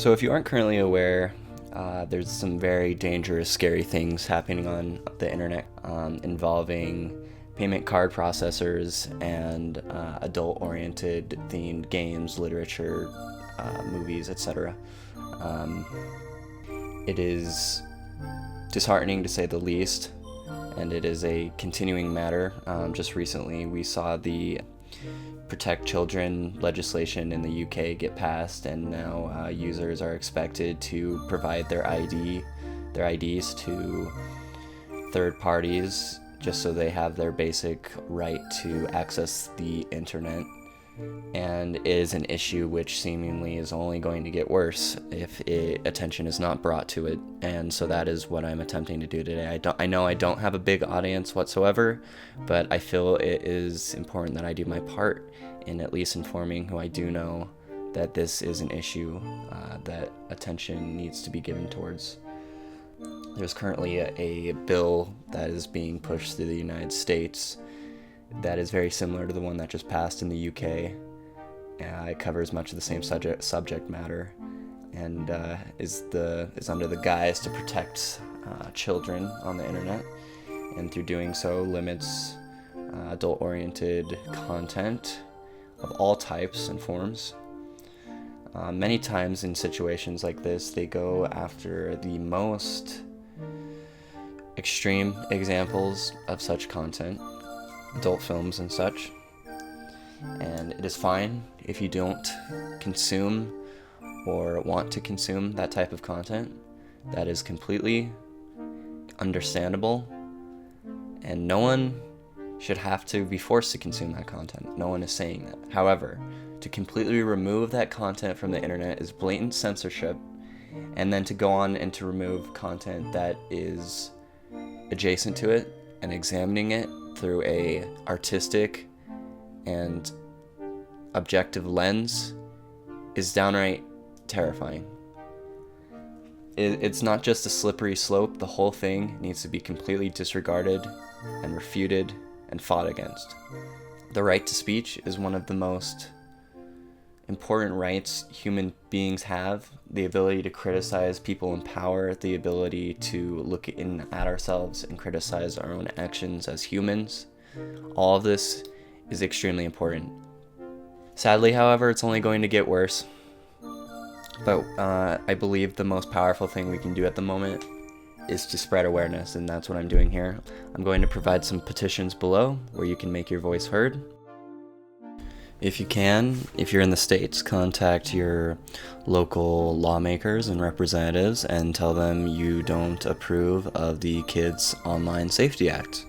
So if you aren't currently aware, there's some very dangerous, scary things happening on the internet involving payment card processors and adult-oriented themed games, literature, movies, etc. It is disheartening to say the least, and it is a continuing matter. Just recently we saw the Protect Children legislation in the UK get passed, and now users are expected to provide their IDs to third parties just so they have their basic right to access the internet. And it is an issue which seemingly is only going to get worse if attention is not brought to it, and so that is what I'm attempting to do today. I know I don't have a big audience whatsoever, but I feel it is important that I do my part in at least informing who I do know that this is an issue that attention needs to be given towards. There's currently a bill that is being pushed through the United States that is very similar to the one that just passed in the UK. It covers much of the same subject matter, and is under the guise to protect children on the internet, and through doing so limits adult-oriented content of all types and forms. Many times in situations like this, they go after the most extreme examples of such content, adult films and such, and it is fine if you don't consume or want to consume that type of content. That is completely understandable, and no one should have to be forced to consume that content. No one is saying that. However, to completely remove that content from the internet is blatant censorship, and then to go on and to remove content that is adjacent to it and examining it through a artistic and objective lens is downright terrifying. It's not just a slippery slope. The whole thing needs to be completely disregarded and refuted and fought against. The right to speech is one of the most important rights human beings have. The ability to criticize people in power, the ability to look in at ourselves and criticize our own actions as humans. All of this is extremely important. Sadly, however, it's only going to get worse. But I believe the most powerful thing we can do at the moment is to spread awareness, and that's what I'm doing here. I'm going to provide some petitions below where you can make your voice heard. If you can, if you're in the States, contact your local lawmakers and representatives and tell them you don't approve of the Kids Online Safety Act.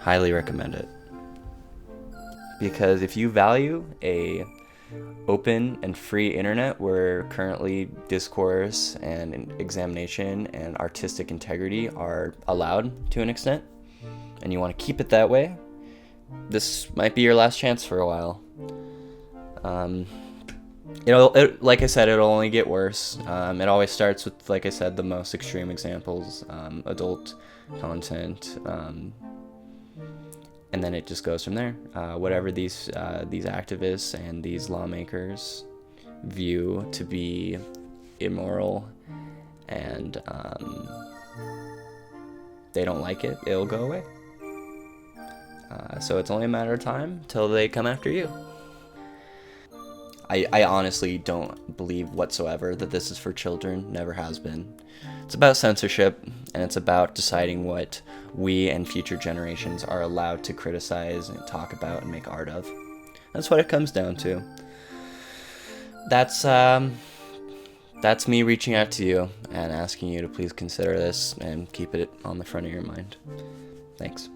Highly recommend it. Because if you value a open and free internet where currently discourse and examination and artistic integrity are allowed to an extent, and you want to keep it that way, this might be your last chance for a while. Like I said, it'll only get worse. It always starts with, like I said, the most extreme examples, adult content, and then it just goes from there. Whatever these activists and these lawmakers view to be immoral and they don't like it, it'll go away. So it's only a matter of time till they come after you. I honestly don't believe whatsoever that this is for children, never has been. It's about censorship, and it's about deciding what we and future generations are allowed to criticize and talk about and make art of. That's what it comes down to. That's me reaching out to you and asking you to please consider this and keep it on the front of your mind. Thanks.